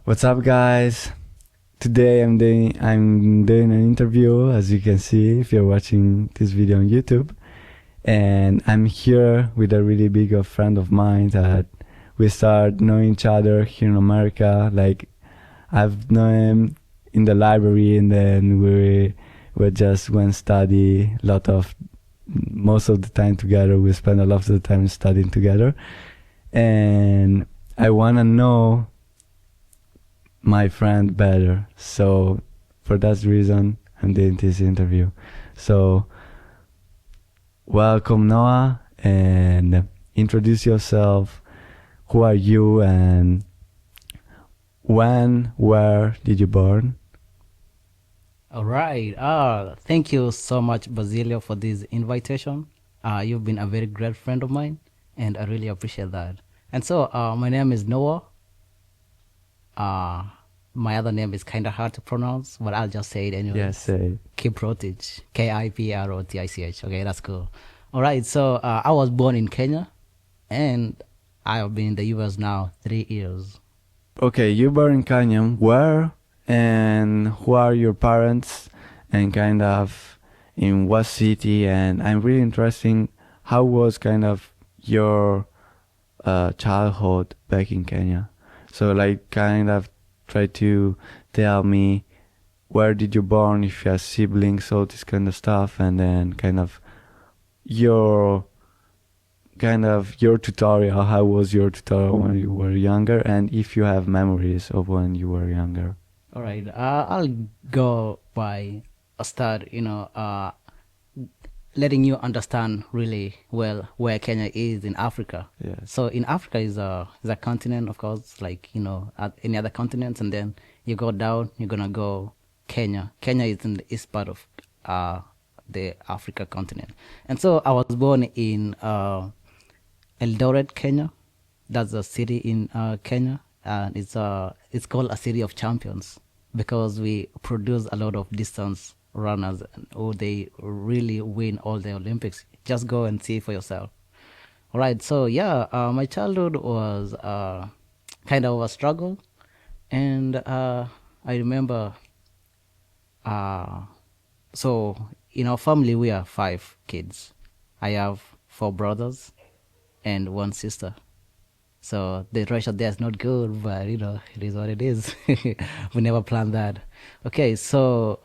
What's up, guys? Today I'm doing an interview, as you can see if you're watching this video on YouTube, and I'm here with a really big friend of mine that we start knowing each other here in America. Like I've known him in the library, and then we just went study a lot of most of the time together. We spend a lot of the time studying together, and I wanna know my friend better. So for that reason, I'm doing this interview. So welcome, Noah, and introduce yourself. Who are you, and where did you born? All right. Thank you so much, Basilio, for this invitation. You've been a very great friend of mine, and I really appreciate that. And so, my name is Noah. Uh, my other name is kind of hard to pronounce, but I'll just say it Yes, anyways. say. Kiprotich. Kiprotich. Okay, that's cool. All right. So, I was born in Kenya, and I have been in the US now 3 years. Okay, you born in Kenya. Where and who are your parents, and kind of in what city? And I'm really interested. How was kind of your childhood back in Kenya? So like kind of try to tell me where did you born, if you have siblings, all this kind of stuff, and then your your tutorial. How was your tutorial when you were younger, and if you have memories of when you were younger? All right. I'll go by a start, letting you understand really well where Kenya is in Africa. Yes. So in Africa is a continent, of course, like at any other continents, and then you go down, you're gonna go Kenya. Kenya is in the east part of the Africa continent, and so I was born in Eldoret, Kenya. That's a city in Kenya, and it's called a city of champions because we produce a lot of distance runners who they really win all the Olympics. Just go and see for yourself. All right, so yeah, my childhood was kind of a struggle, and I remember. Uh, so in our family we are 5 kids. I have 4 brothers and 1 sister. So the ratio there is not good, but it is what it is. We never planned that. Okay, so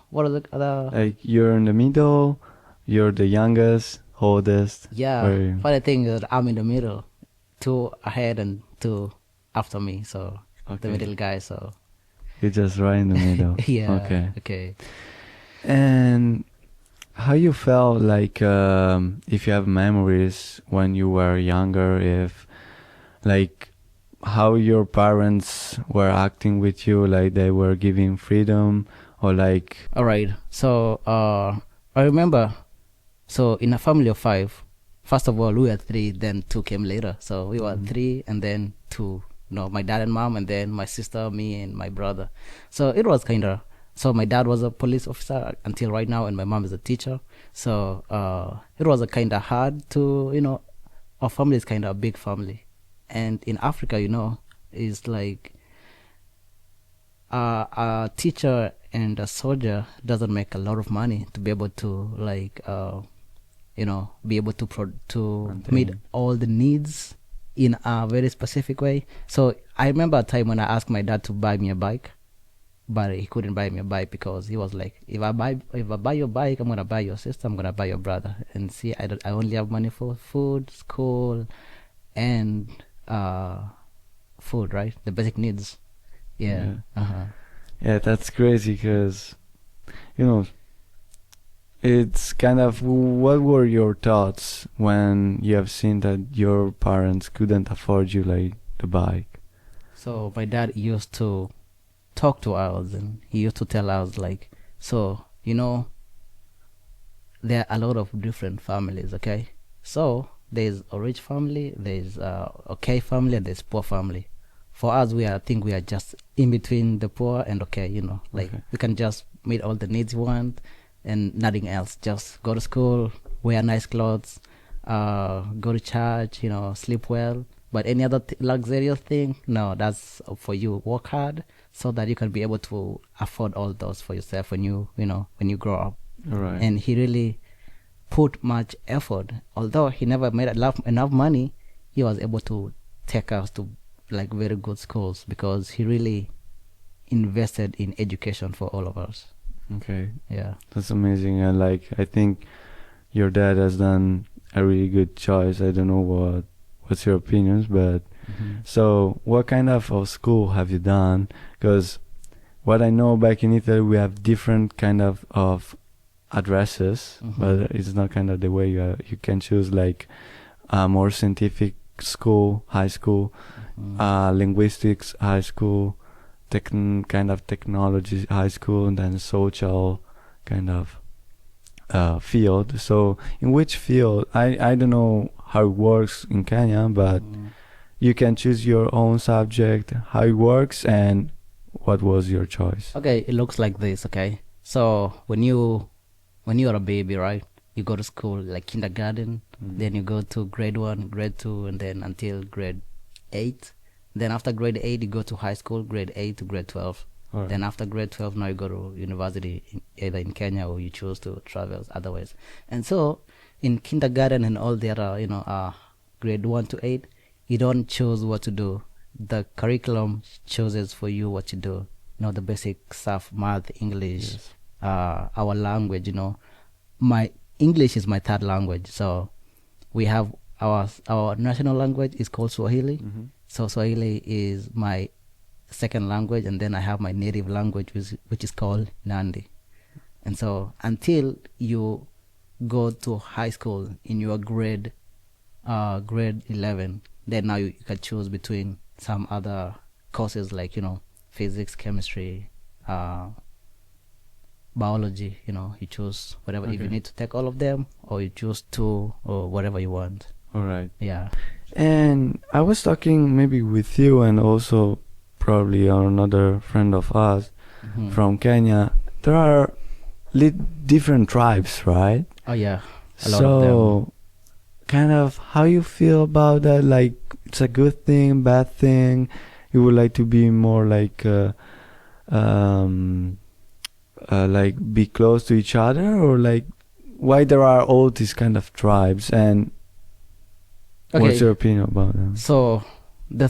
what are the other? Like you're in the middle, you're the youngest, oldest. Yeah, Or funny thing is I'm in the middle, 2 ahead and 2 after me. So the okay, middle guy. So you're just right in the middle. yeah, Okay. okay. And how you felt like if you have memories when you were younger, if like how your parents were acting with you, like they were giving freedom, or like All right. So I remember. So in a family of 5, first of all we were 3, then 2 came later. So we were 3 and then 2. No, my dad and mom, and then my sister, me, and my brother. So it was kind of. So my dad was a police officer until right now, and my mom is a teacher. So it was a kind of hard to our family is kind of a big family, and in Africa, is like a teacher and a soldier doesn't make a lot of money to be able to be able to meet maintain. all the needs in a very specific way. So I remember a time when I asked my dad to buy me a bike, but he couldn't buy me a bike because he was like, if I buy your bike, I'm gonna buy your sister, I'm gonna buy your brother, and see, I only have money for food, school, and food, right? The basic needs. Yeah. Yeah. Uh-huh. Yeah, that's crazy because you know it's kind of what were your thoughts when you have seen that your parents couldn't afford you like the bike? So my dad used to talk to us, and he used to tell us like, so there are a lot of different families, okay? So there's a rich family, there's a okay family, and there's poor family. For us, I think we are just in between the poor and okay, like Okay. we can just meet all the needs we want and nothing else. Just go to school, wear nice clothes, go to church, sleep well, But any other luxurious thing, no, that's for you. Work hard so that you can be able to afford all those for yourself when when you grow up. Right. And he really put much effort. Although he never made enough money, he was able to take us to like very good schools because he really invested in education for all of us. Okay. Yeah. That's amazing. And like, I think your dad has done a really good choice. I don't know what's your opinions, but so what kind of school have you done? Because what I know back in Italy, we have different kind of addresses, but it's not kind of the way you can choose like a more scientific school, high school, linguistics high school, kind of technology high school, and then social kind of field. So in which field, I don't know how it works in Kenya, but you can choose your own subject, how it works, and what was your choice? Okay, it looks like this. Okay, so when you're a baby, right? You go to school like kindergarten, then you go to grade 1, grade 2, and then until grade 8. Then after grade 8, you go to high school, grade 8 to grade 12. Alright. Then after grade 12, now you go to university, either in Kenya or you choose to travel otherwise. And so in kindergarten and all the other, grade 1 to 8, you don't choose what to do. The curriculum chooses for you what to do. The basic stuff, math, English, Yes. Our language, My English is my third language. So we have our national language is called Swahili. So Swahili is my second language, and then I have my native language, which is called Nandi. And so until you go to high school in your grade 11, then now you can choose between some other courses like physics, chemistry, biology. You choose whatever. If you need to take all of them, or you choose two, or whatever you want. All right. Yeah. And I was talking maybe with you and also probably another friend of us from Kenya. There are different tribes, right? Oh yeah, a lot of them. So, kind of how you feel about that? Like, it's a good thing, bad thing? You would like to be more like be close to each other, or like why there are all these kind of tribes, and what's your opinion about them? So the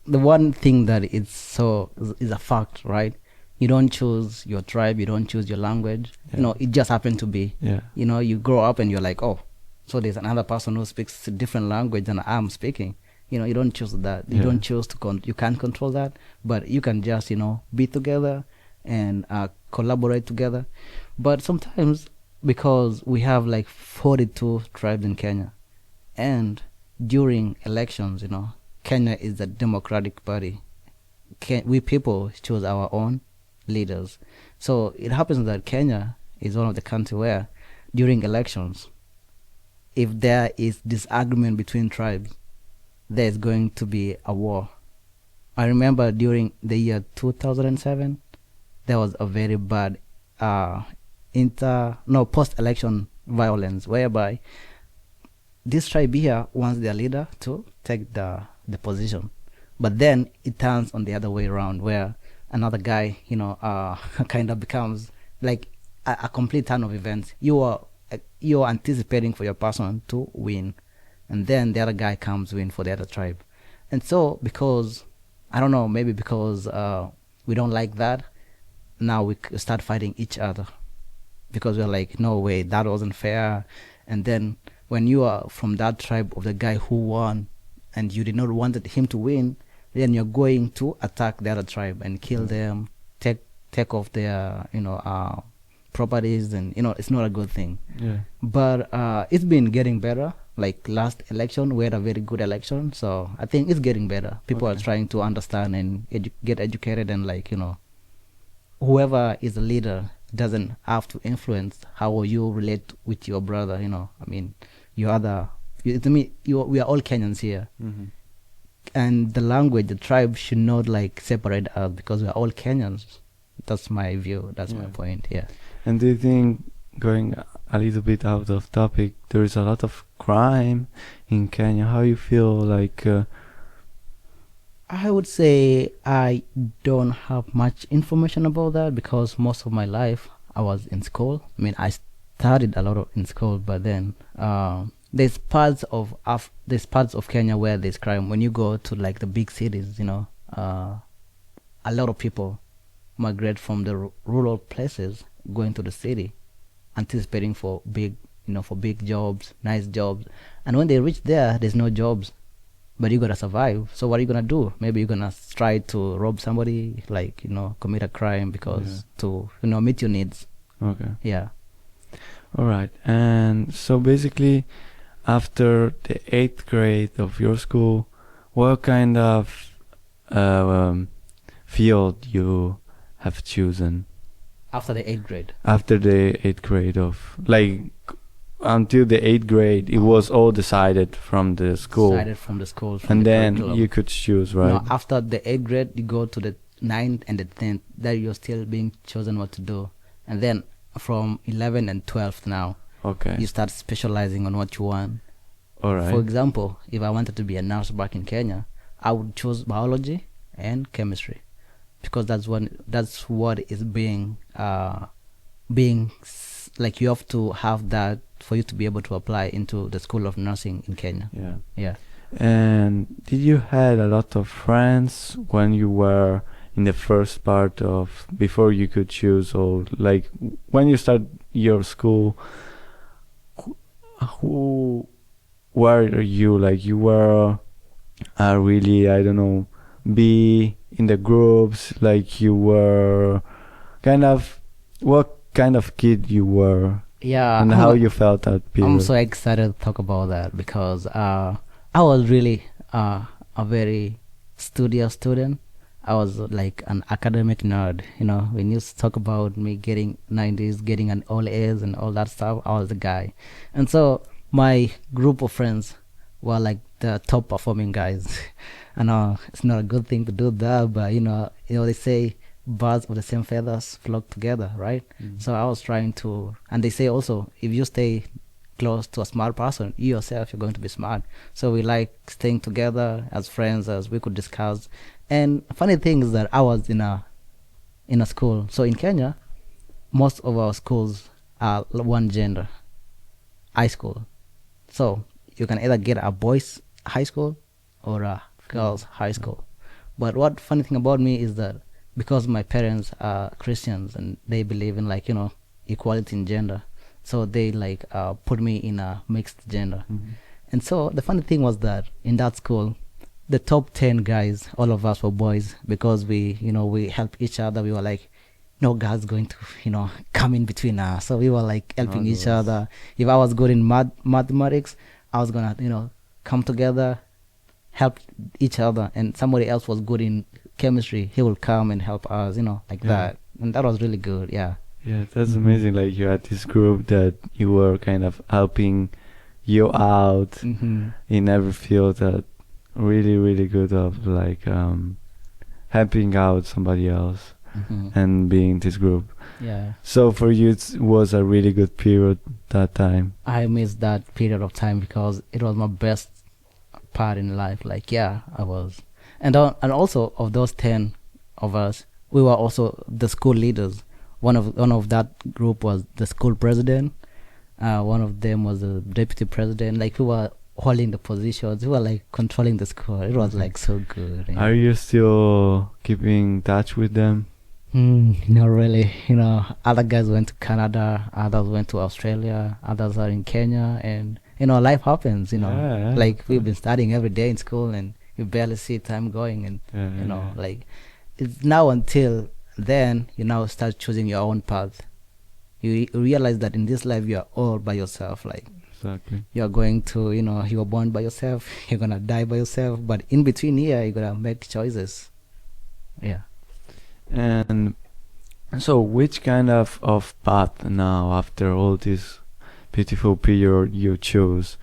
one thing that is a fact, right? You don't choose your tribe, you don't choose your language. Yeah. It just happened to be. Yeah. You grow up and you're like, oh, so there's another person who speaks a different language than I'm speaking. You don't choose that. You don't choose you can't control that, but you can just be together and collaborate together. But sometimes, because we have like 42 tribes in Kenya, and during elections, Kenya is a democratic party. We people choose our own leaders. So it happens that Kenya is one of the countries where during elections, if there is disagreement between tribes, there's going to be a war. I remember during the year 2007, there was a very bad post-election violence, whereby this tribe here wants their leader to take the position, but then it turns on the other way around, where another guy, kind of becomes like a complete turn of events. You're anticipating for your person to win, and then the other guy comes win for the other tribe. And so, because I don't know, maybe because we don't like that, now we start fighting each other, because we're like, no way, that wasn't fair. And then when you are from that tribe of the guy who won, and you did not want him to win, then you're going to attack the other tribe and kill them, take off their properties, and it's not a good thing. Yeah. But it's been getting better. Like last election, we had a very good election, so I think it's getting better. People are trying to understand and get educated, and whoever is a leader doesn't have to influence how you relate with your brother. I mean, we are all Kenyans here. And the language, the tribe should not separate us, because we are all Kenyans. That's my view. That's my point. Yeah. And do you think going a little bit out of topic, there is a lot of crime in Kenya. How you feel like? I would say I don't have much information about that because most of my life I was in school. I mean, I studied a lot in school, but then there's parts of Kenya where there's crime. When you go to like the big cities, a lot of people migrate from the rural places going to the city, anticipating for big jobs, nice jobs, and when they reach there, there's no jobs. But you gotta survive. So what are you gonna do? Maybe you're gonna try to rob somebody, like commit a crime because to meet your needs. Okay. Yeah. All right. And so basically, after the 8th grade of your school, what kind of field you have chosen? After the 8th grade. After the 8th grade of until the 8th grade, it was all decided from the school. Decided from the school. And then you could choose, right? No, after the 8th grade, you go to the 9th and the 10th. There you're still being chosen what to do. And then from 11th and 12th now, okay, you start specializing on what you want. All right. For example, if I wanted to be a nurse back in Kenya, I would choose biology and chemistry because that's what is being like you have to have that for you to be able to apply into the School of Nursing in Kenya. Yeah. Yeah. And did you had a lot of friends when you were in the first part of before you could choose, or like when you start your school? Who were you? Like you were really, I don't know, be in the groups, like you were kind of, what kind of kid you were? Yeah. And how you felt that period? I'm so excited to talk about that because I was really a very studious student. I was like an academic nerd. When you talk about me getting 90s, getting an all A's and all that stuff, I was the guy. And so my group of friends were like the top performing guys. I know it's not a good thing to do that, but they say birds of the same feathers flock together, right? So I was trying to, and they say also, if you stay close to a smart person, you yourself, you're going to be smart. So we like staying together as friends, as we could discuss. And funny thing is that I was in a school. So in Kenya, most of our schools are one gender, high school. So you can either get a boys' high school or a girls' high school. But what funny thing about me is that because my parents are Christians and they believe in equality in gender, so they put me in a mixed gender. And so the funny thing was that in that school, the top 10 guys, all of us were boys because we help each other. We were like, no girls going to come in between us. So we were like helping each other. If I was good in mathematics, I was gonna come together, help each other, and somebody else was good in chemistry, he will come and help us, that. And that was really good. Yeah, that's amazing. Like you had this group that you were kind of helping you out in every field. That really, really good of helping out somebody else and being this group. Yeah. So for you, it was a really good period that time. I missed that period of time because it was my best part in life. I was. And also of those 10 of us, we were also the school leaders. One of that group was the school president. One of them was the deputy president. We were holding the positions. We were controlling the school. It was so good. Yeah. Are you still keeping in touch with them? Not really. Other guys went to Canada. Others went to Australia. Others are in Kenya. And life happens. We've been studying every day in school and you barely see time going, and it's now until then you now start choosing your own path. You realize that in this life you are all by yourself. Exactly. You're going to, you were born by yourself, you're gonna die by yourself, but in between here you're gonna make choices. Yeah. And so which kind of path now, after all this beautiful period you chose,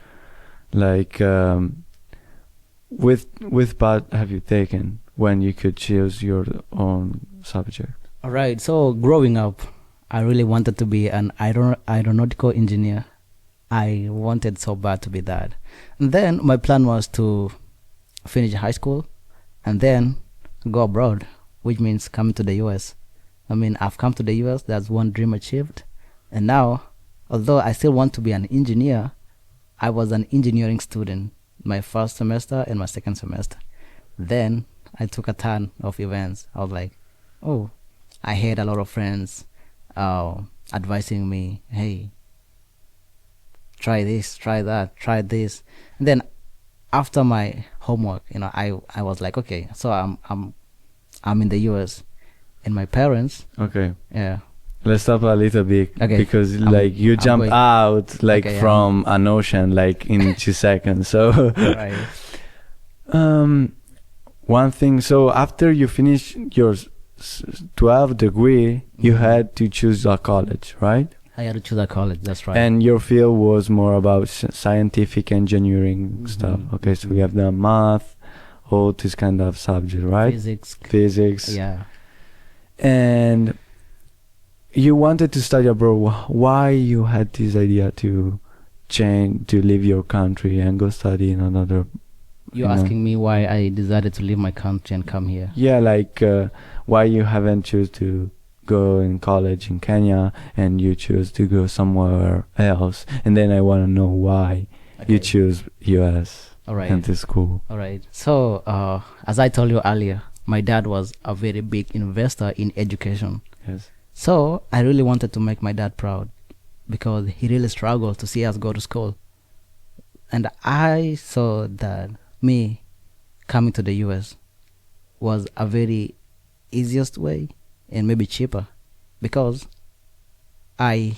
which path have you taken when you could choose your own subject? All right. So growing up, I really wanted to be an aeronautical engineer. I wanted so bad to be that. And then my plan was to finish high school and then go abroad, which means coming to the US. I mean, I've come to the US, that's one dream achieved. And now, although I still want to be an engineer, I was an engineering student my first semester and my second semester. Then I took a ton of events. I was like, oh, I had a lot of friends advising me, hey, try this, try that, try this. And then after my homework, I was like, okay, so I'm in the US, and my parents, Okay. yeah, Let's stop a little bit Okay. because I'm- like you I'm jump going. out like Okay, from an ocean like in 2 seconds. So right, one thing. So after you finish your 12th degree, you Mhm. had to choose a college, right? I had to choose a college. That's right. And your field was more about scientific engineering stuff. Mhm. Okay, so we have the math, all this kind of subject, right? Physics, Physics. yeah. And you wanted to study abroad. Why you had this idea to change, to leave your country and go study in another? You're you know? asking me why I decided to leave my country and come here. Yeah, like why you haven't choose to go in college in Kenya and you choose to go somewhere else. And then I want to know why you Okay. choose US All right. and this school. All right. So, as I told you earlier, my dad was a very big investor in education. Yes. So, I really wanted to make my dad proud because he really struggled to see us go to school. And I saw that me coming to the US was a very easiest way and maybe cheaper because I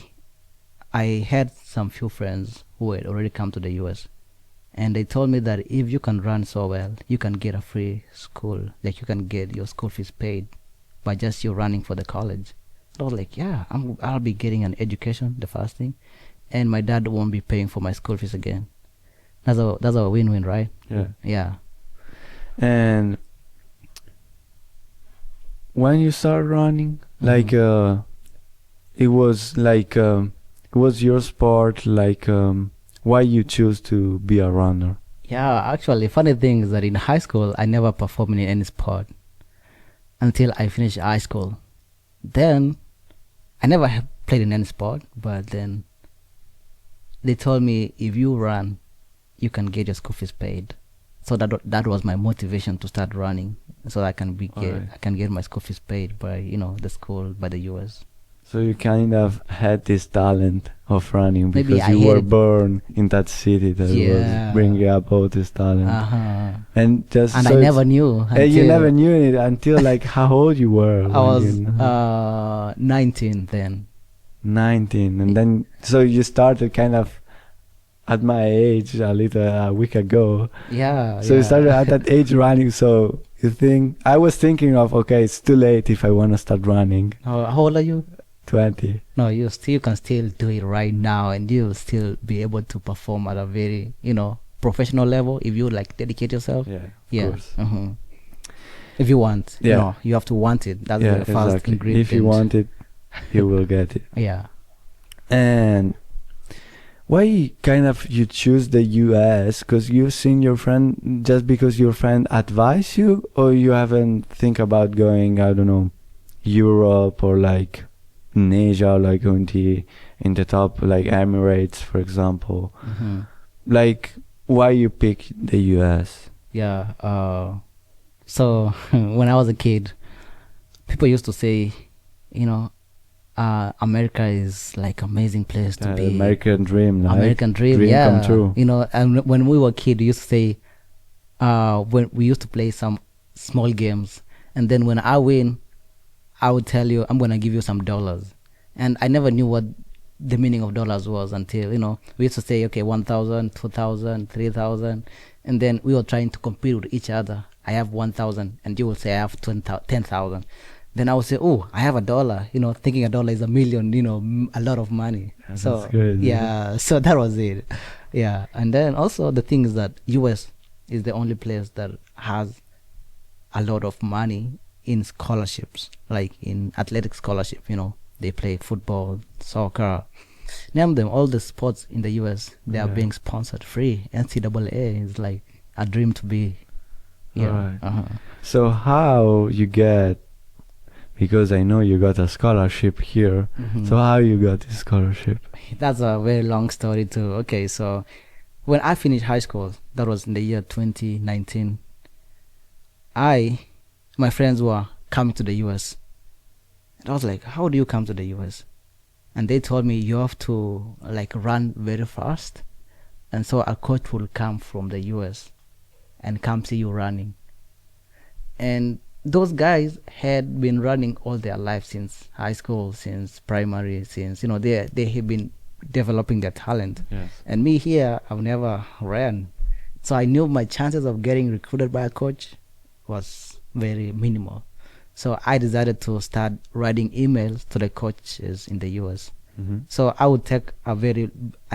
had some few friends who had already come to the US, and they told me that if you can run so well, you can get a free school, like you can get your school fees paid by just you running for the college. I was like, yeah, I'll be getting an education, the first thing, and my dad won't be paying for my school fees again. That's a win-win, right? Yeah. Yeah. And when you start running, like Mhm. it was like it was your sport. Like why you choose to be a runner? Yeah, actually, funny thing is that in high school, I never performed in any sport until I finished high school. Then, I never played in any sport, but then they told me if you run, you can get your school fees paid. So that was my motivation to start running, so I can Alright. I can get my school fees paid by the school, by the US. So you kind of had this talent of running Maybe because I you were hated- born in that city that Yeah. was bringing up all this talent. Uh-huh. And just And so I it's- never knew. you until never knew it until like how old you were. I when was you know? 19 then. 19, and then so you started kind of at my age a week ago. Yeah. So you yeah. started at that age running. So you think I was thinking of okay, it's too late if I want to start running. How old are you? 20. No, you can still do it right now, and you'll still be able to perform at a very, professional level if you like dedicate yourself. Yeah, of Yeah. course. Mhm. If you want, Yeah. you have to want it. That's Yeah, the first exactly. ingredient. If you want it, you will get it. Yeah. And why kind of you choose the US? Because you've seen your friend just because your friend advised you, or you haven't think about going, I don't know, Europe or like in Asia, like going to in the top like Emirates, for example. Mhm. Like why you pick the US? Yeah. So when I was a kid, people used to say, America is like amazing place to be. American dream, like American dream, dream yeah. come true. And when we were kids, we used to say, when we used to play some small games, and then when I win, I would tell you, I'm gonna give you some dollars, and I never knew what the meaning of dollars was until we used to say, okay, 1,000, 2,000, 3,000, and then we were trying to compete with each other. I have 1,000, and you will say I have 10,000. Then I would say, oh, I have $1, thinking $1 is a million, a lot of money. Yeah, So that's good. yeah, so that was it. Yeah, and then also the thing is that US is the only place that has a lot of money in scholarships, like in athletic scholarship. They play football, soccer. Name them, all the sports in the US, they are Yeah. being sponsored free. NCAA is like a dream to be. Yeah. Right. Uh-huh. So how you get? Because I know you got a scholarship here. Mhm. So how you got this scholarship? That's a very long story too. Okay, so when I finished high school, that was in the year 2019, my friends were coming to the US. And I was like, how do you come to the US? And they told me you have to like run very fast. And so a coach will come from the US and come see you running. And those guys had been running all their life since high school, since primary, since, they have been developing their talent. Yes. And me here, I've never ran. So I knew my chances of getting recruited by a coach was very minimal. So I decided to start writing emails to the coaches in the US. Mm-hmm. So I would take I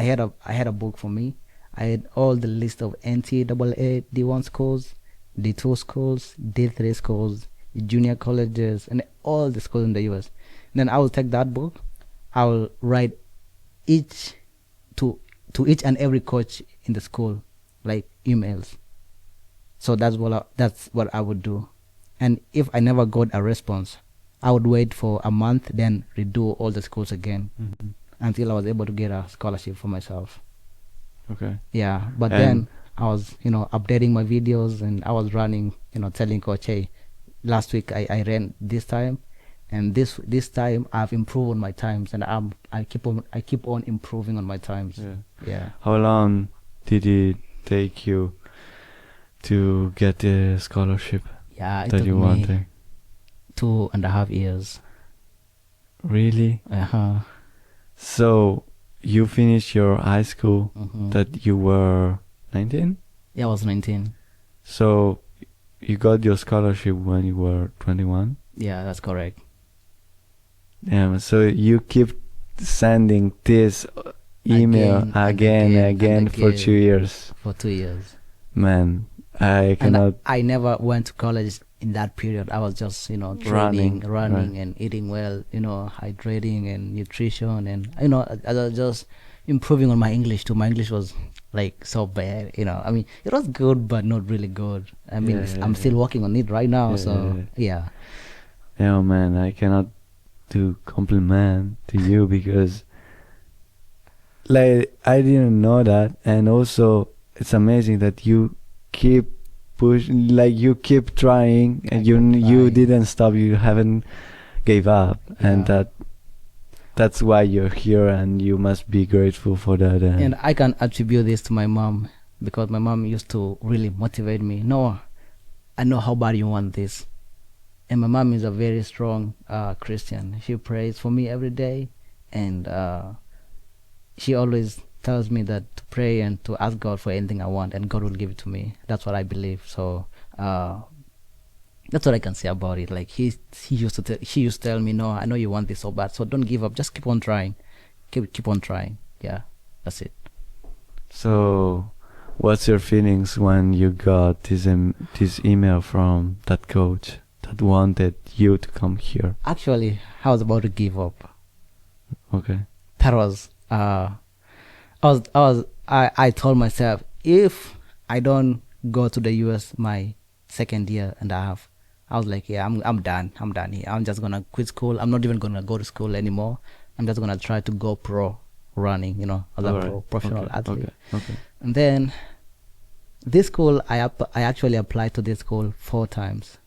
had a book for me. I had all the list of NCAA D1 schools, D2 schools, D3 schools, junior colleges, and all the schools in the US. Then I will take that book. I will write to each and every coach in the school, like emails. So that's what I would do. And if I never got a response, I would wait for a month, then redo all the schools again Mm-hmm. until I was able to get a scholarship for myself. Okay. Yeah, but And- then I was, updating my videos, and I was running, telling coach, hey, last week I ran this time, and this time I've improved on my times, and I keep on improving on my times. Yeah. Yeah. How long did it take you to get the scholarship Yeah, it that took you me wanted? 2.5 years. Really? Uh-huh. So you finished your high school Mhm. that you were 19? Yeah, I was 19. So you got your scholarship when you were 21? Yeah, that's correct. Yeah, so you keep sending this email Again and again and again and for again. 2 years. For 2 years. Man, I And cannot. I never went to college in that period. I was just, Running, training, right. and eating well, hydrating and nutrition, and I was just improving on my English too. My English was like so bad, I mean, it was good but not really good. I mean, Yeah, I'm yeah, still yeah. working on it right now. Yeah, So yeah. Yeah, man, I cannot do compliment to you because like I didn't know that, and also it's amazing that you keep like you keep trying, and I you kept you trying. didn't stop, you haven't gave up, and Yeah. that's why you're here, and you must be grateful for that. And I can attribute this to my mom, because my mom used to really motivate me. No, I know how bad you want this. And my mom is a very strong Christian. She prays for me every day, and she always tells me that to pray and to ask God for anything I want, and God will give it to me. That's what I believe. So that's what I can say about it. Like she used to tell me, no, I know you want this so bad, so don't give up. Just keep on trying. Keep on trying. Yeah, that's it. So what's your feelings when you got this email from that coach that wanted you to come here? Actually, I was about to give up. Okay. That was I told myself, if I don't go to the US my second year and a half, I was like, yeah, I'm done here. I'm just gonna quit school. I'm not even gonna go to school anymore. I'm just gonna try to go pro running, as a Alright. professional Okay, athlete. Okay. And then this school, I actually applied to this school 4 times.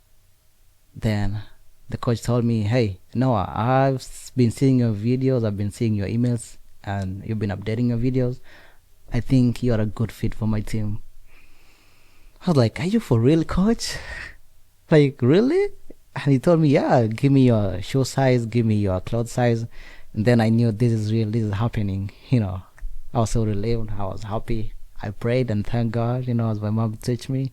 Then the coach told me, hey, Noah, I've been seeing your videos, I've been seeing your emails, and you've been updating your videos. I think you're a good fit for my team. I was like, are you for real, coach? Like, really? And he told me, yeah, give me your shoe size, give me your clothes size. And then I knew this is real, this is happening. I was so relieved, I was happy. I prayed and thanked God, as my mom teach me.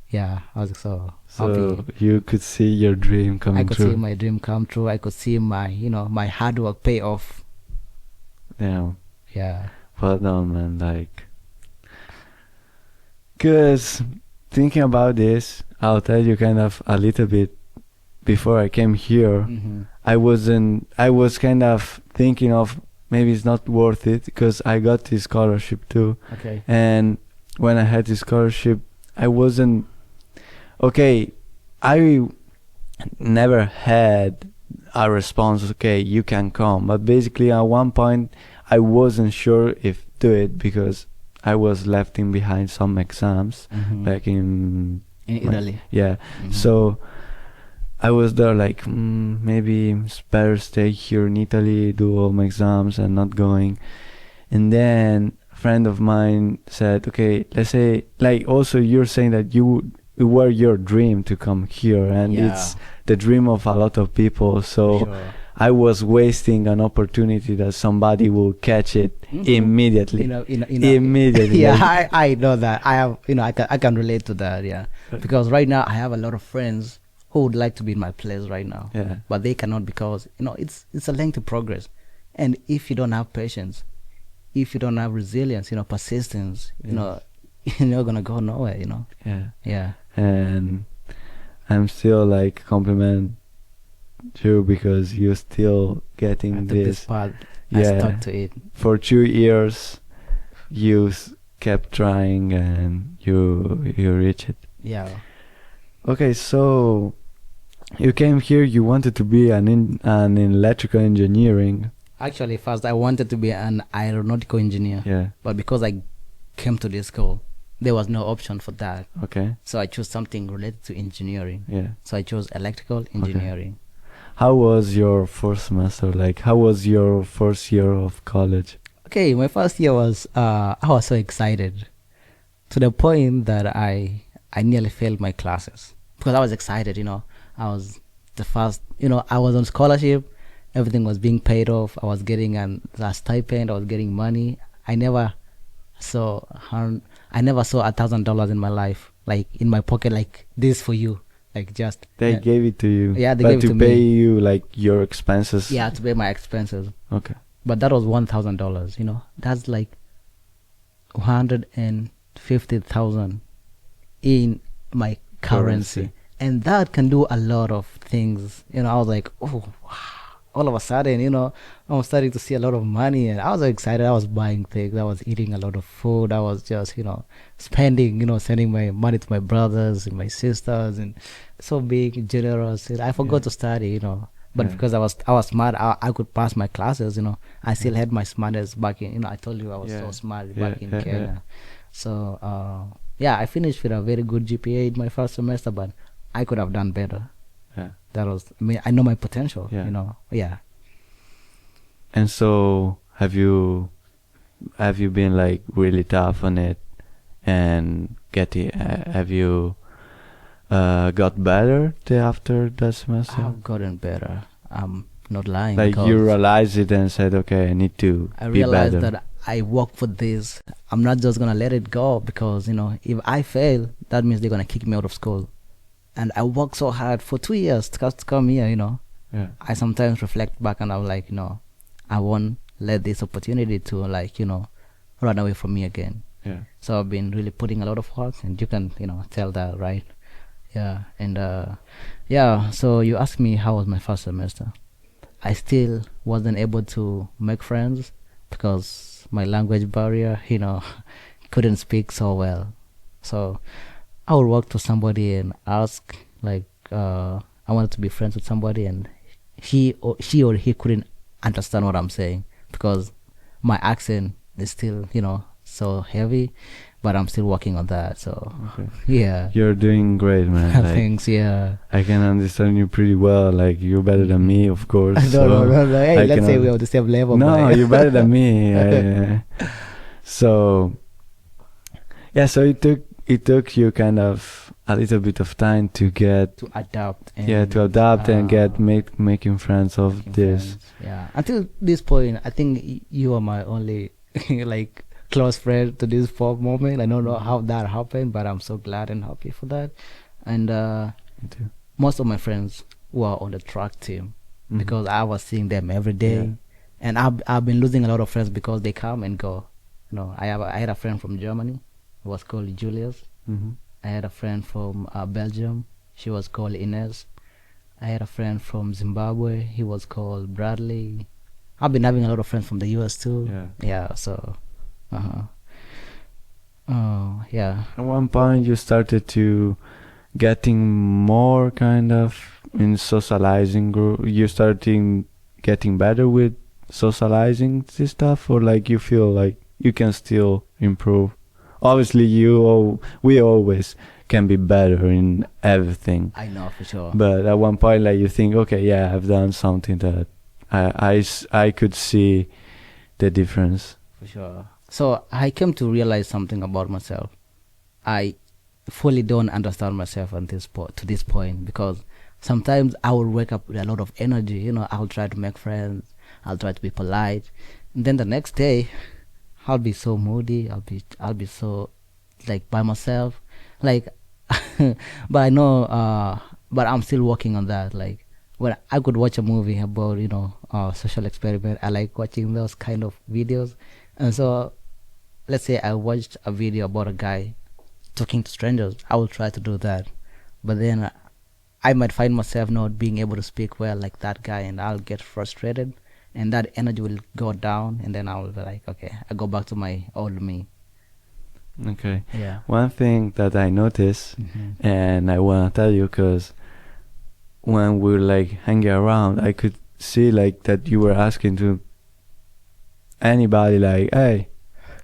Yeah, I was so So happy. you could see your dream coming I could true. see my dream come true. I could see my, my hard work pay off. Yeah. Yeah. Well done, man. Like, cause thinking about this, I'll tell you kind of a little bit. Before I came here, Mm-hmm. I was kind of thinking of maybe it's not worth it because I got this scholarship too. Okay. And when I had this scholarship, I wasn't okay. I never had a response. Okay, you can come. But basically, at one point, I wasn't sure if do it because I was left in behind some exams Mhm. back in In my- Italy. yeah. Mhm. So I was there like maybe it's better stay here in Italy, do all my exams and not going. And then a friend of mine said, okay, let's say like also you're saying that it were your dream to come here and Yeah. it's the dream of a lot of people. So Sure. I was wasting an opportunity that somebody will catch it Mhm. immediately. Immediately. Yeah, Like, I know that. I have, I can relate to that. Yeah, because right now I have a lot of friends who would like to be in my place right now, yeah. but they cannot because it's a lengthy progress, and if you don't have patience, if you don't have resilience, persistence, Yeah. you're not gonna go nowhere. Yeah. Yeah. And I'm still like compliment you because you're still I getting took this this. part. I Yeah. stuck to it. For 2 years, you kept trying and you reach it. Yeah. Okay, so you came here. You wanted to be an electrical engineering. Actually, first I wanted to be an aeronautical engineer, Yeah. but because I came to this school, there was no option for that. Okay. So I chose something related to engineering. Yeah. So I chose electrical engineering. How was your first semester? Like, how was your first year of college? Okay, my first year was I was so excited to the point that I nearly failed my classes because I was excited. I was the first. I was on scholarship. Everything was being paid off. I was getting a stipend. I was getting money. I never saw $1,000 in my life, like in my pocket, like this for you, like just They yeah, gave it to you. Yeah, they but gave it to to pay me. you like your expenses. yeah, to pay my expenses. Okay. But that was $1,000. That's like 150,000 in my currency, and that can do a lot of things. I was like, oh, wow. All of a sudden, I was starting to see a lot of money, and I was excited. I was buying things. I was eating a lot of food. I was just, spending, sending my money to my brothers and my sisters, and so being generous. I forgot to study, but Yeah. because I was smart, I could pass my classes. I still had my smartness back in. I told you I was so smart back in Kenya. So I finished with a very good GPA in my first semester, but I could have done better. Yeah. I know my potential. Yeah. Yeah. And so have you been like really tough on it and have you got better after that semester? I've gotten better. I'm not lying. Like because you realized it and said, okay, I need to I be realized better. that I work for this. I'm not just gonna let it go because if I fail, that means they're gonna kick me out of school. And I worked so hard for 2 years to come here. Yeah. I sometimes reflect back and I'm like, I won't let this opportunity to run away from me again. Yeah. So I've been really putting a lot of work, and you can tell that, right? Yeah. And so you asked me how was my first semester. I still wasn't able to make friends because my language barrier, couldn't speak so well. So I would walk to somebody and ask, like, I wanted to be friends with somebody, and she or he couldn't understand what I'm saying because my accent is still, so heavy, but I'm still working on that. So, Okay. yeah. You're doing great, man. Like, Thanks, yeah. I can understand you pretty well. Like you're better than me, of course. No. Hey, I let's say cannot- we're on the same level. No, but- you're better than me. So, yeah. So it took you kind of a little bit of time to get to adapt. And, to adapt and get uh, making friends of making this. friends. Yeah. Until this point, I think you are my only like close friend to this moment. I don't know how that happened, but I'm so glad and happy for that. And Me too. most of my friends were on the track team Mhm. because I was seeing them every day. Yeah. And I've been losing a lot of friends because they come and go. I had a friend from Germany. It was called Julius. Mhm. I had a friend from Belgium. She was called Inez. I had a friend from Zimbabwe. He was called Bradley. I've been having a lot of friends from the US too. Yeah. Yeah. So. Oh yeah. At one point, you started to getting more kind of in socializing group. You started getting better with socializing this stuff, or like you feel like you can still improve. Obviously, we always can be better in everything. I know for sure. But at one point, like you think, okay, yeah, I've done something that I could see the difference. For sure. So I came to realize something about myself. I fully don't understand myself at to this point, because sometimes I will wake up with a lot of energy. You know, I'll try to make friends. I'll try to be polite, and then the next day, I'll be so moody. I'll be so like by myself, like. But I know. But I'm still working on that. Like when I could watch a movie about social experiment, I like watching those kind of videos. And so, let's say I watched a video about a guy talking to strangers. I will try to do that, but then I might find myself not being able to speak well like that guy, and I'll get frustrated, and that energy will go down, and then I'll be like, okay, I go back to my old me. Okay. Yeah. One thing that I noticed, and I want to tell you, because when we're like hanging around, I could see like that you were asking to anybody, like, hey,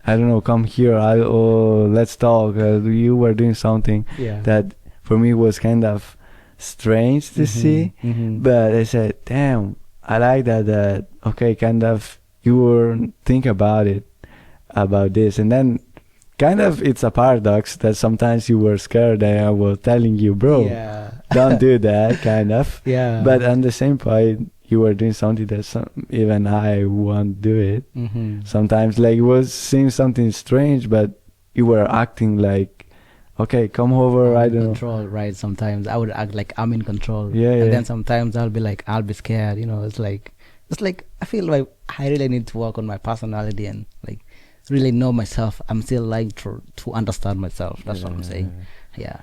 I don't know, come here, or let's talk. You were doing something Yeah. that for me was kind of strange to see, but I said, damn, I like that okay, kind of you were think about it, about this, and then kind of it's a paradox that sometimes you were scared and I was telling you, bro, Yeah. don't do that, kind of. Yeah. But on the same point, you were doing something that even I won't do it. Sometimes like it was seeing something strange, but you were acting like, okay, come over, I don't know. Control, right? Sometimes I would act like I'm in control. Yeah, And yeah. then sometimes I'll be like, I'll be scared. It's like I feel like I really need to work on my personality and like really know myself. I'm still like to understand myself. That's what I'm saying. Yeah.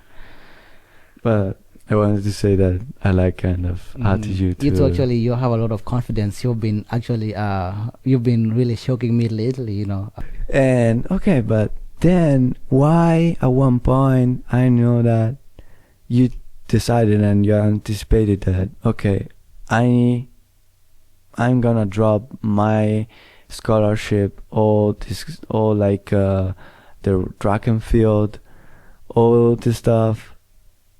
But I wanted to say that I like kind of attitude. You actually, you have a lot of confidence. You've been actually, you've been really shocking me lately. And okay, but then why at one point I know that you decided and you anticipated that, okay, I'm gonna drop my scholarship, all like the track and field, all this stuff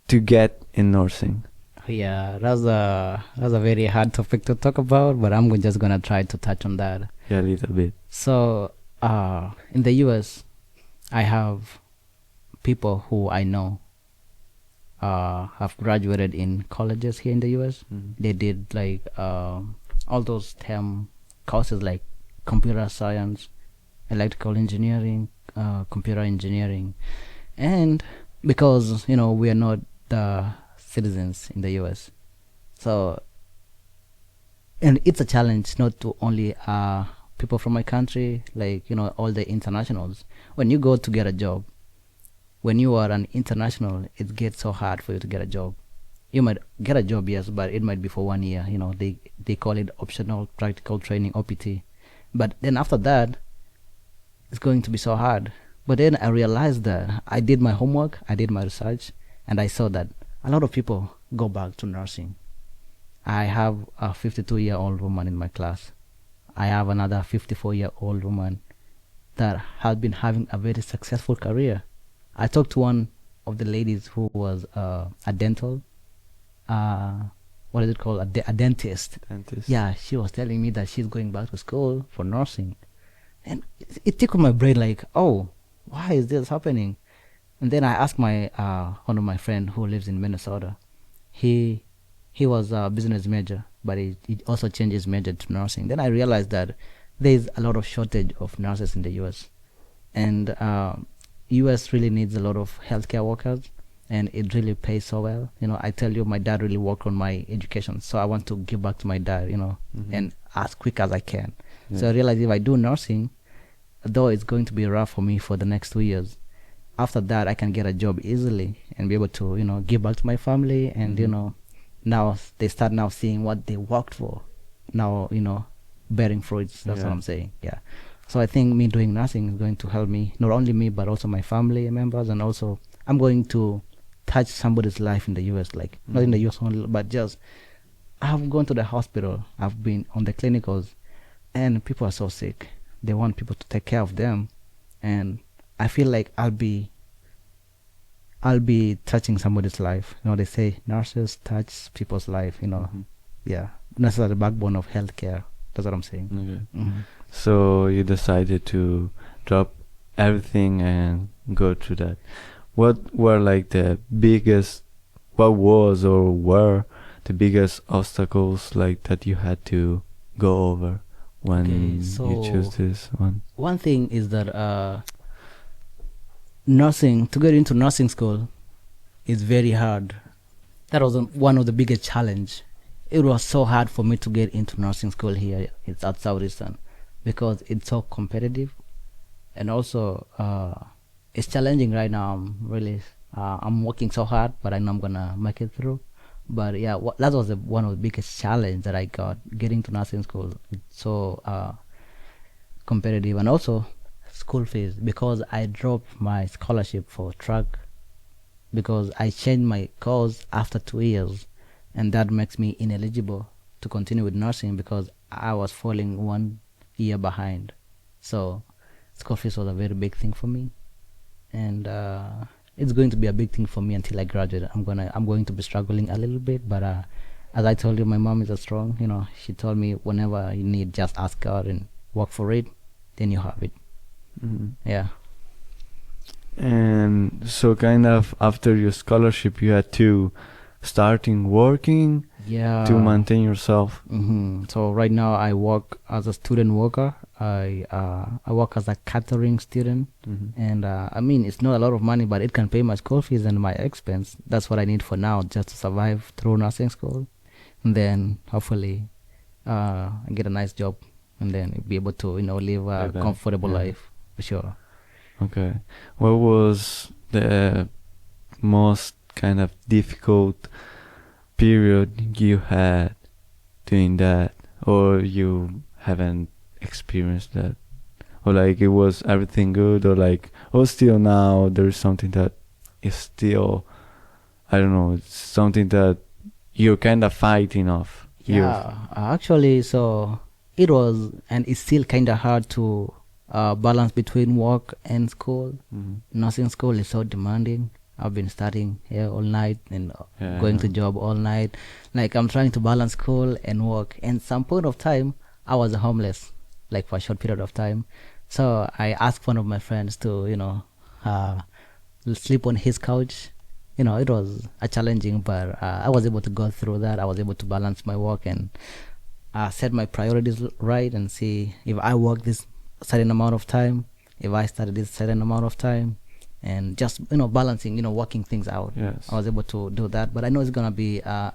to get in nursing. Yeah, that's a very hard topic to talk about, but I'm just gonna try to touch on that. Yeah, a little bit. So, in the US, I have people who I know have graduated in colleges here in the US. They did like all those STEM courses like computer science, electrical engineering, computer engineering, and because we are not the citizens in the US, so and it's a challenge not to only people from my country, like all the internationals. When you go to get a job, when you are an international, it gets so hard for you to get a job. You might get a job, yes, but it might be for 1 year. They call it optional practical training, OPT. But then after that, it's going to be so hard. But then I realized that I did my homework, I did my research, and I saw that a lot of people go back to nursing. I have a 52-year-old woman in my class. I have another 54-year-old woman that has been having a very successful career. I talked to one of the ladies who was a dental, what is it called? A dentist. Yeah, she was telling me that she's going back to school for nursing. And it tickled my brain like, oh, why is this happening? And then I asked my one of my friend who lives in Minnesota. He was a business major, but he also changed his major to nursing. Then I realized that there's a lot of shortage of nurses in the US. And US really needs a lot of healthcare workers, and it really pays so well. I tell you, my dad really worked on my education, so I want to give back to my dad, and as quick as I can. Yeah. So I realized if I do nursing, though it's going to be rough for me for the next 2 years, after that I can get a job easily and be able to, give back to my family and, now they start now seeing what they worked for, now bearing fruits. That's what Yeah. I'm saying. Yeah. So I think me doing nothing is going to help me, not only me but also my family members, and also I'm going to touch somebody's life in the US, like not in the US only, but just I've gone to the hospital, I've been on the clinicals, and people are so sick. They want people to take care of them, and I feel like I'll be touching somebody's life. They say nurses touch people's life. Yeah, nurses are the backbone of healthcare. That's what I'm saying. Okay. Mhm. So you decided to drop everything and go through that. What were like the biggest, what was or were the biggest obstacles like that you had to go over when Okay, you chose so this one? one thing is that nursing, to get into nursing school is very hard. That was one of the biggest challenge. It was so hard for me to get into nursing school here. It's at Southeastern because it's so competitive, and also it's challenging right now. I'm working so hard, but I know I'm gonna make it through. But yeah, that was one of the biggest challenge that I got getting to nursing school. It's so competitive, and also school fees, because I dropped my scholarship for track because I changed my course after 2 years, and that makes me ineligible to continue with nursing because I was falling 1 year behind. So school fees was a very big thing for me, and it's going to be a big thing for me until I graduate. I'm going to be struggling a little bit, but as I told you, my mom is a strong. She told me whenever you need, just ask God and work for it, then you have it. Mhm. Yeah. And so kind of after your scholarship you had to starting working Yeah. to maintain yourself. So right now I work as a student worker. I work as a catering student, and I mean it's not a lot of money, but it can pay my school fees and my expense. That's what I need for now, just to survive through nursing school, and then hopefully I get a nice job, and then be able to live a Like that, comfortable yeah. life for sure. Okay. What was the most kind of difficult period you had doing that, or you haven't experienced that, or like it was everything good, or like oh still now there's something that is still, I don't know, it's something that you're kind of fighting off. Yeah, actually, so it was, and it's still kind of hard to balance between work and school. Nursing school is so demanding. I've been studying here all night and going to job all night. Like I'm trying to balance school and work. And some point of time, I was homeless, like for a short period of time. So I asked one of my friends to, sleep on his couch. It was a challenging, but I was able to go through that. I was able to balance my work and set my priorities right and see if I work this certain amount of time, if I study this certain amount of time, and just balancing, working things out. Yes. I was able to do that, but I know it's gonna be a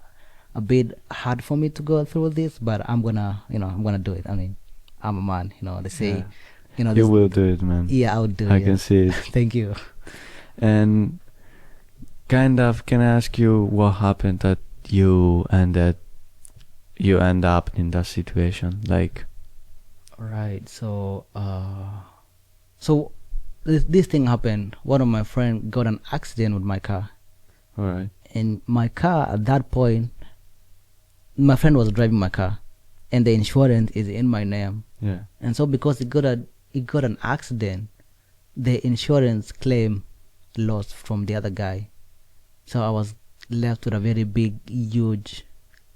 bit hard for me to go through this, but I'm gonna do it. I mean, I'm a man. They say, You this- will do it, man. Yeah, I'll do it. I can see it. Thank you. And kind of, can I ask you what happened that you end up in that situation? Like, Right. So, this thing happened. One of my friends got an accident with my car, all right. and my car at that point, my friend was driving my car, and the insurance is in my name. Yeah. And so because he got an accident, the insurance claim lost from the other guy. So I was left with a very big, huge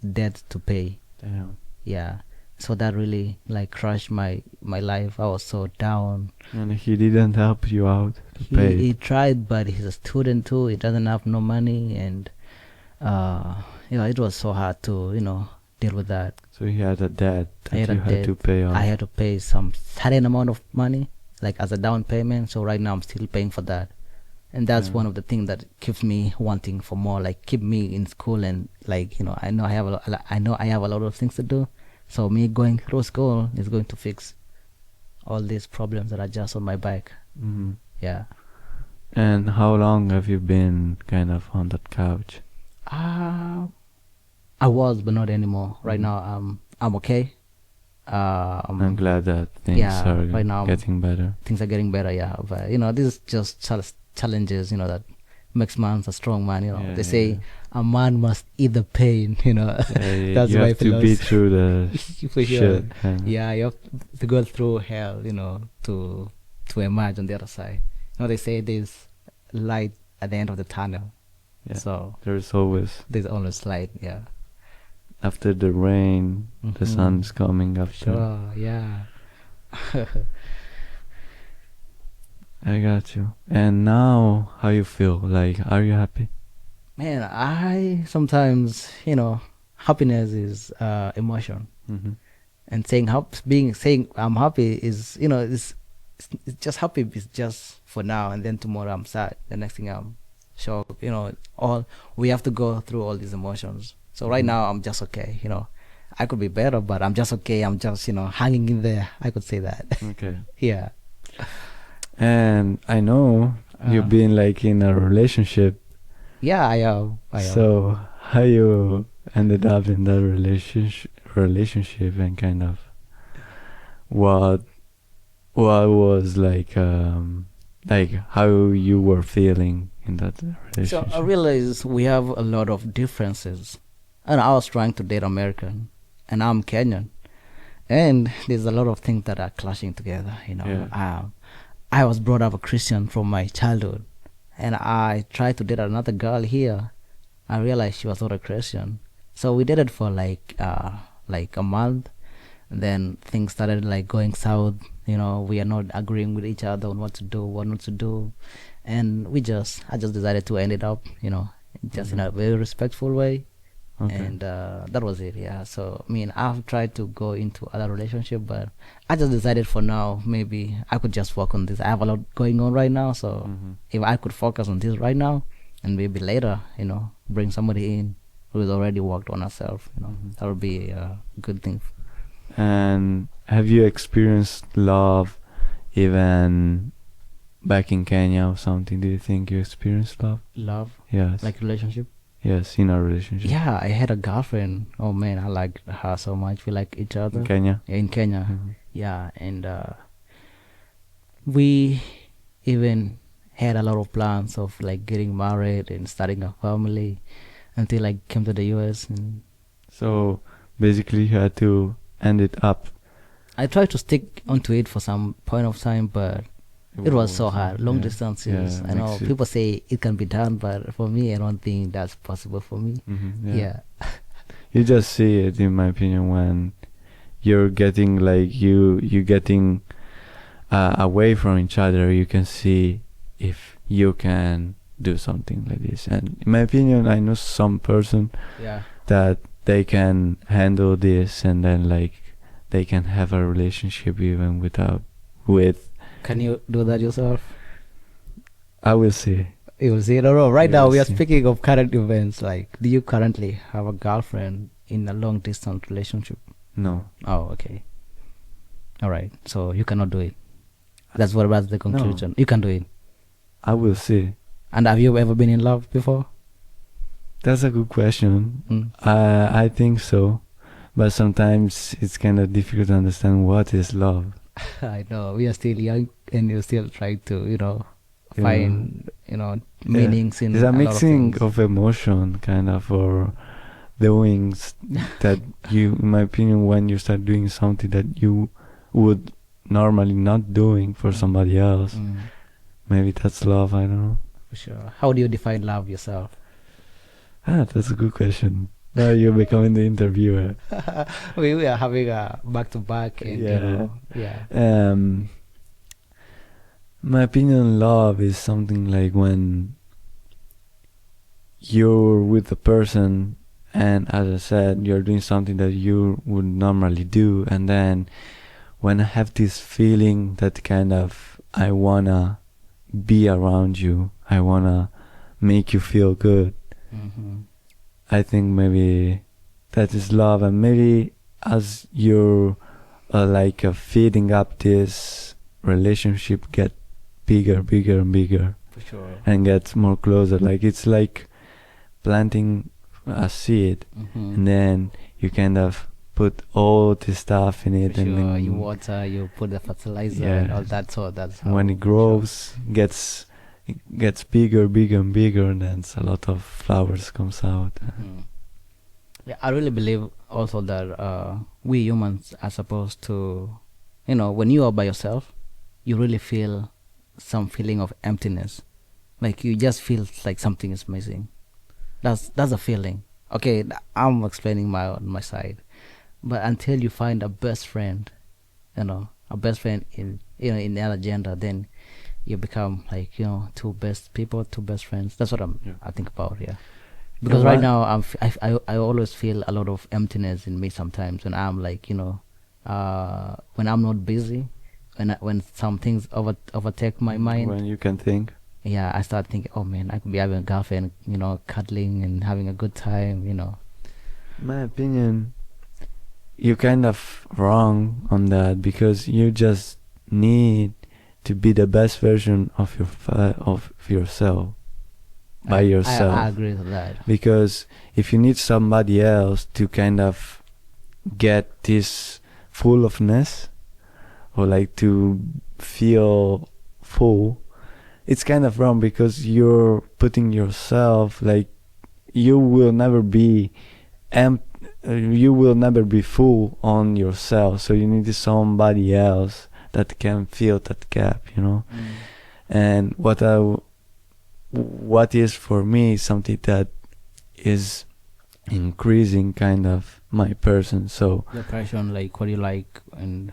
debt to pay. Damn. Yeah. So that really like crushed my life. I was so down. And he didn't help you out to pay. He tried, but he's a student too. He doesn't have no money, and it was so hard to deal with that. So he had a debt I that had you a had debt. to pay off. I had to pay some certain amount of money, like as a down payment. So right now I'm still paying for that, and that's Yeah. one of the things that keeps me wanting for more. Like keep me in school, and like I know I have a lot of things to do. So me going through school is going to fix all these problems that are just on my back. Mhm. Yeah. And how long have you been kind of on that couch? I was, but not anymore. Right now, I'm okay. I'm glad that things yeah, are right now getting better. things are getting better. Yeah, but this is just challenges. That makes man a strong man. Yeah, They say a man must eat the pain. Yeah, That's you my have to be philosophy. through the For sure. shit. Yeah, you have to go through hell. To emerge on the other side. They say there's light at the end of the tunnel. Yeah. So There's always, there's always light. Yeah. after the rain, the Mhm. sun's coming after. Sure. Yeah. I got you. And now, how you feel? Like, are you happy? Man, I sometimes, happiness is emotion, Mm-hmm. and saying I'm happy is, it's just happy is just for now, and then tomorrow I'm sad. The next thing I'm shocked. All we have to go through all these emotions. So right Mhm. now I'm just okay. I could be better, but I'm just okay. I'm just hanging in there. I could say that. Okay. Yeah. And I know you've Uh, been like in a relationship. Yeah, I am. So how you ended up in that relationship and kind of what was like how you were feeling in that So relationship? I realized we have a lot of differences. And I was trying to date American, and I'm Kenyan. And there's a lot of things that are clashing together, Yeah. I was brought up a Christian from my childhood, and I tried to date another girl here. I realized she was not a Christian. So we dated for like a month, and then things started like going south. We are not agreeing with each other on what to do, what not to do, and I just decided to end it up, just in a very respectful way, Okay. and that was it. Yeah. So I've tried to go into other relationship, but I just decided for now maybe I could just work on this. I have a lot going on right now, so Mhm. if I could focus on this right now, and maybe later, bring somebody in who has already worked on herself, Mhm. that would be a good thing. And have you experienced love even back in Kenya or something? Do you think you experienced love? Love, Yes. like relationship. Yes, in a relationship. Yeah, I had a girlfriend. Oh man, I liked her so much. We like each other In Kenya. in Kenya. Mhm. Yeah, and we even had a lot of plans of like getting married and starting a family until I came to the US, and So basically, you had to end it up. I tried to stick onto it for some point of time, but it was so hard. Long Yeah. distances. Yeah, I know makes it- people say it can be done, but for me, I don't think that's possible for me. Mhm, Yeah. You just see it, in my opinion, when you're getting like you getting away from each other. You can see if you can do something like this. And in my opinion, I know some person Yeah. that they can handle this, and then like they can have a relationship even with. Can you do that yourself? I will see. You will see. No. Right You now, will we are see. speaking of current events. Like, do you currently have a girlfriend in a long distance relationship? No. Oh, okay. All right. So you cannot do it. That's the conclusion. You can do it. I will see. And have you ever been in love before? That's a good question. Mm. I think so, but sometimes it's kind of difficult to understand what is love. I know we are still young, and you're still trying to, Yeah. find, meanings in It's a lot of mixing things. of emotion, kind of, or doings that you, in my opinion, when you start doing something that you would normally not doing for somebody else, Mm, maybe that's love. I don't know. for sure. How do you define love yourself? That's a good question. Now you're becoming the interviewer. We are having a back to back, and Yeah. My opinion, love is something like when you're with a person, and as I said, you're doing something that you would normally do, and then when I have this feeling that kind of I wanna be around you, I wanna make you feel good, Mm-hmm. I think maybe that is love. And maybe as you're feeding up this relationship, get bigger and bigger, For sure. and get more closer. Like it's like planting a seed, Mm-hmm. and then you kind of put all the stuff in it, For and sure. then You water, you put the fertilizer and all yes, that. So that's and when how. it grows, gets bigger, bigger and bigger, and then a lot of flowers comes out. Mhm. Yeah, I really believe also that we humans are supposed to, when you are by yourself, you really feel some feeling of emptiness. Like you just feel like something is missing. That's a feeling. Okay, I'm explaining my side, but until you find a best friend, a best friend in the other gender, then you become like two best people, two best friends. That's what Yeah. I think about. Yeah. Yeah, Because right what? now I always feel a lot of emptiness in me sometimes when I'm like when I'm not busy, when some things overtake my mind. When you can think. Yeah, I start thinking, oh man, I could be having a girlfriend, cuddling and having a good time. My opinion, you're kind of wrong on that, because you just need to be the best version of of yourself by I yourself. agree with that. Because if you need somebody else to kind of get this fullness, or like to feel full, it's kind of wrong, because you're putting yourself like you will never be you will never be full on yourself, so you need somebody else that can fill that gap. And what is for me something that is increasing kind of my person. So The passion, like what you like, and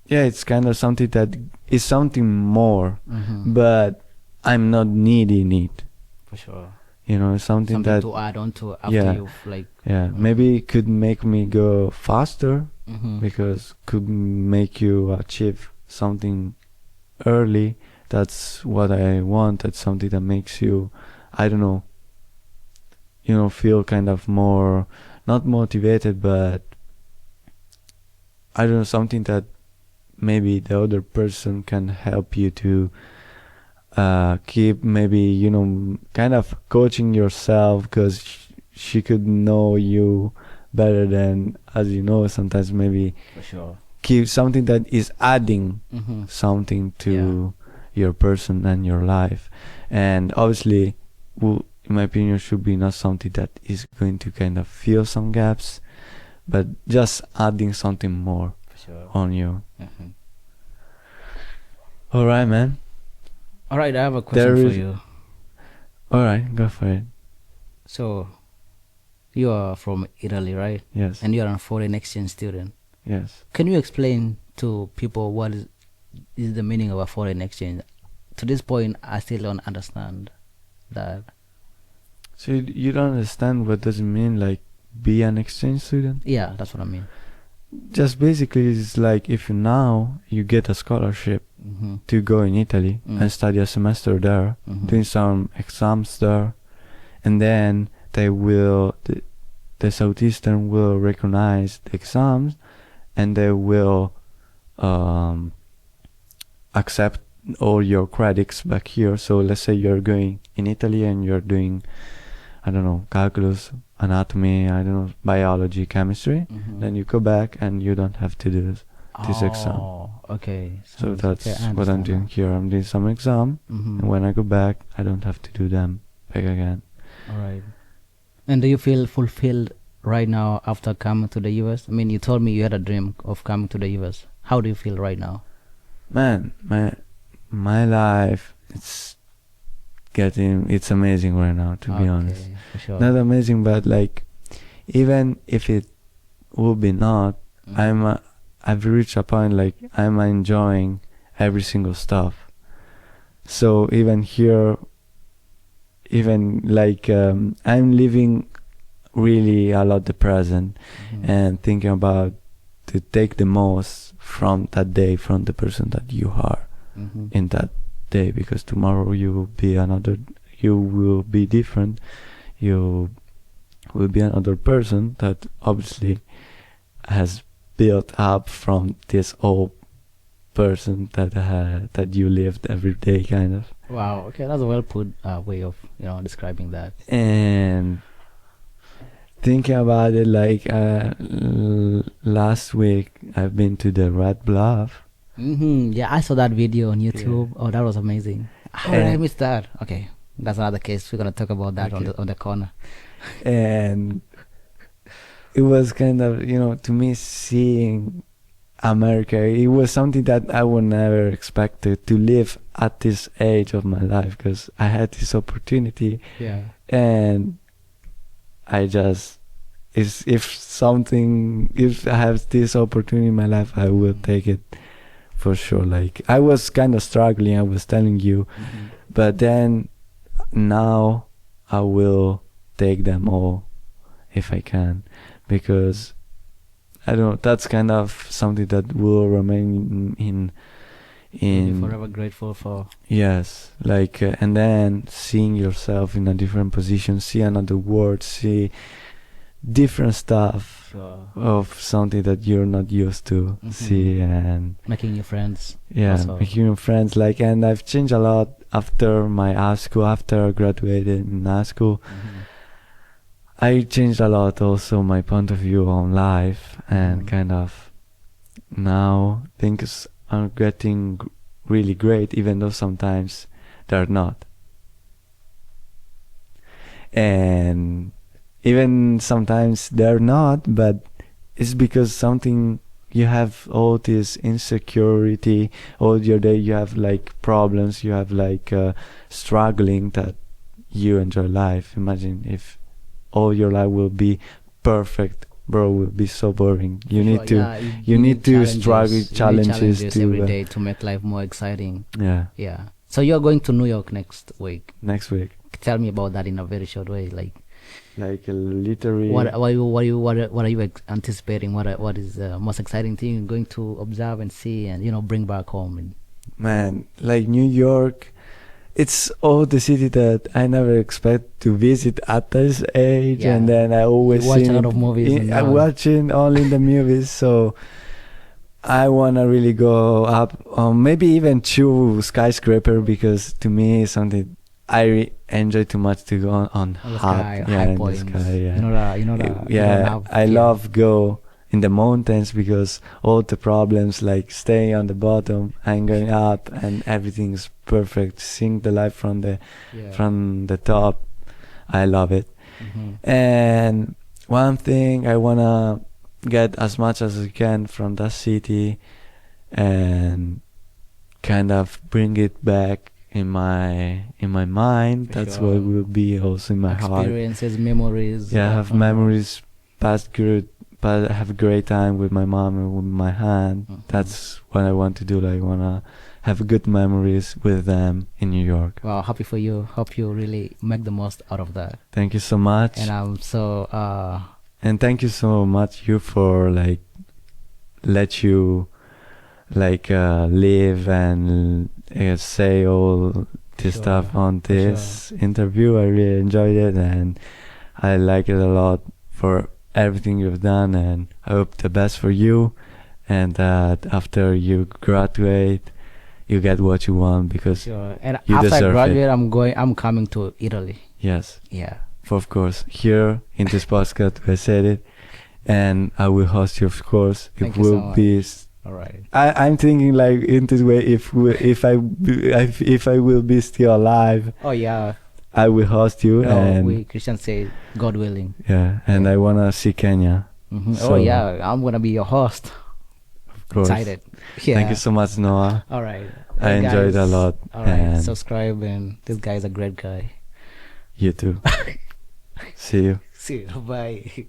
yeah, it's kind of something that is something more, Mhm. but I'm not needing it. For sure. It's something Something that to add on to after yeah, you've like. maybe it could make me go faster, Mhm. because could make you achieve something early. That's what I want. That's something that makes you, I don't know, feel kind of more, not motivated, but I don't know, something that maybe the other person can help you to keep, maybe, kind of coaching yourself, because she could know you better than, as sometimes maybe For sure. keep something that is adding Mhm. something to your person and your life. And obviously, in my opinion, should be not something that is going to kind of fill some gaps, but just adding something more For sure. on you. Mhm. All right, man. All right, I have a question There for is- you. All right, go for it. So, you are from Italy, right? Yes. And you are a foreign exchange student. Yes. Can you explain to people what is the meaning of a foreign exchange? To this point, I still don't understand that. So you don't understand what does it mean, like, be an exchange student? Yeah, that's what I mean. Just basically, it's like if now you get a scholarship Mm-hmm. to go in Italy and study a semester there, Mhm. doing some exams there, and then the Southeastern will recognize the exams, and they will accept all your credits back here. So let's say you're going in Italy and you're doing, I don't know, calculus, anatomy, I don't know, biology, chemistry. Mhm. Then you go back and you don't have to do this exam. Oh, okay. So Sounds- that's okay, I what I'm understand doing now. here. I'm doing some exam, Mhm. and when I go back, I don't have to do them back again. All right. And do you feel fulfilled right now after coming to the US? I mean, you told me you had a dream of coming to the US. How do you feel right now? Man, my life, it's amazing right now, to be honest. Okay, for sure. Not amazing, but like, even if it would be not, Mhm. I've reached a point like I'm enjoying every single stuff. So even here, even like I'm living really a lot the present, Mhm. and thinking about to take the most from that day, from the person that you are Mhm. in that day, because tomorrow you will be different. You will be another person that obviously has built up from this old person that you lived every day, kind of. Wow. Okay, that's a well put way of describing that. And thinking about it, like last week I've been to the Red Bluff. Yeah, I saw that video on YouTube. Oh, that was amazing. How did I And- miss that? Okay, that's another case. We're gonna talk about that Okay. on the corner. And it was kind of, to me, seeing America, it was something that I would never expected to live at this age of my life, because I had this opportunity. Yeah. And I just, if I have this opportunity in my life, I will take it for sure. Like, I was kind of struggling, I was telling you, but then now I will take them all if I can, because I don't know, that's kind of something that will remain in Be forever grateful for. yes, like and then seeing yourself in a different position, see another world, see different stuff of something that you're not used to see, and Making new friends. yeah, Also. making new friends. Like, and I've changed a lot after my high school. After I graduated in high school, I changed a lot also my point of view on life, and kind of now things are getting really great, even though sometimes they're not. And even sometimes they're not, but it's because something, you have all this insecurity all your day, you have like problems, you have like struggling, that you enjoy life. Imagine if all your life will be perfect, bro, will be so boring. You need to you need to struggle challenges to every day to make life more exciting. yeah, Yeah. So you're going to New York next week. next week, Tell me about that in a very short way. Like, like literally. what are you anticipating? What is the most exciting thing you're going to observe and see and bring back home? And Man, like New York, it's all the city that I never expect to visit at this age, Yeah. and then I always You watch see a lot of movies and I'm all. watching only the movies, so I wanna really go up, maybe even to skyscraper, because to me it's something I enjoy too much to go on the high, sky, yeah, high in the points. sky, yeah. Yeah. I love go in the mountains, because all the problems, like staying on the bottom and going up, and everything's perfect, seeing the light from the top. I love it. And one thing, I wanna get as much as I can from that city and kind of bring it back in my mind. For That's sure. what will be also in my heart. Experiences, memories. Yeah, I have memories, past good, but I have a great time with my mom and with my aunt. That's what I want to do. Like, I wanna have good memories with them in New York. Well, happy for you. Hope you really make the most out of that. Thank you so much, And I'm so and thank you so much you for like let you like live and say all this Sure, stuff on for this interview. I really enjoyed it, and I like it a lot for everything you've done, and I hope the best for you, and that after you graduate you get what you want, because sure. And you after I deserve graduate, it. I'm coming to Italy. Yes, Yeah. of course, here in this podcast I said it, and I will host you, of course. Thank It you so will much. be All right. I'm thinking like in this way, if I will be still alive, Oh yeah. I will host you, and We Christians say God willing. yeah, and Yeah. I wanna see Kenya, Oh yeah, I'm gonna be your host. of course. Excited. Yeah. Thank you so much, Noah. All right. I enjoyed it a lot, All right. and Subscribe, and this guy is a great guy. you too. See you. See you. Bye.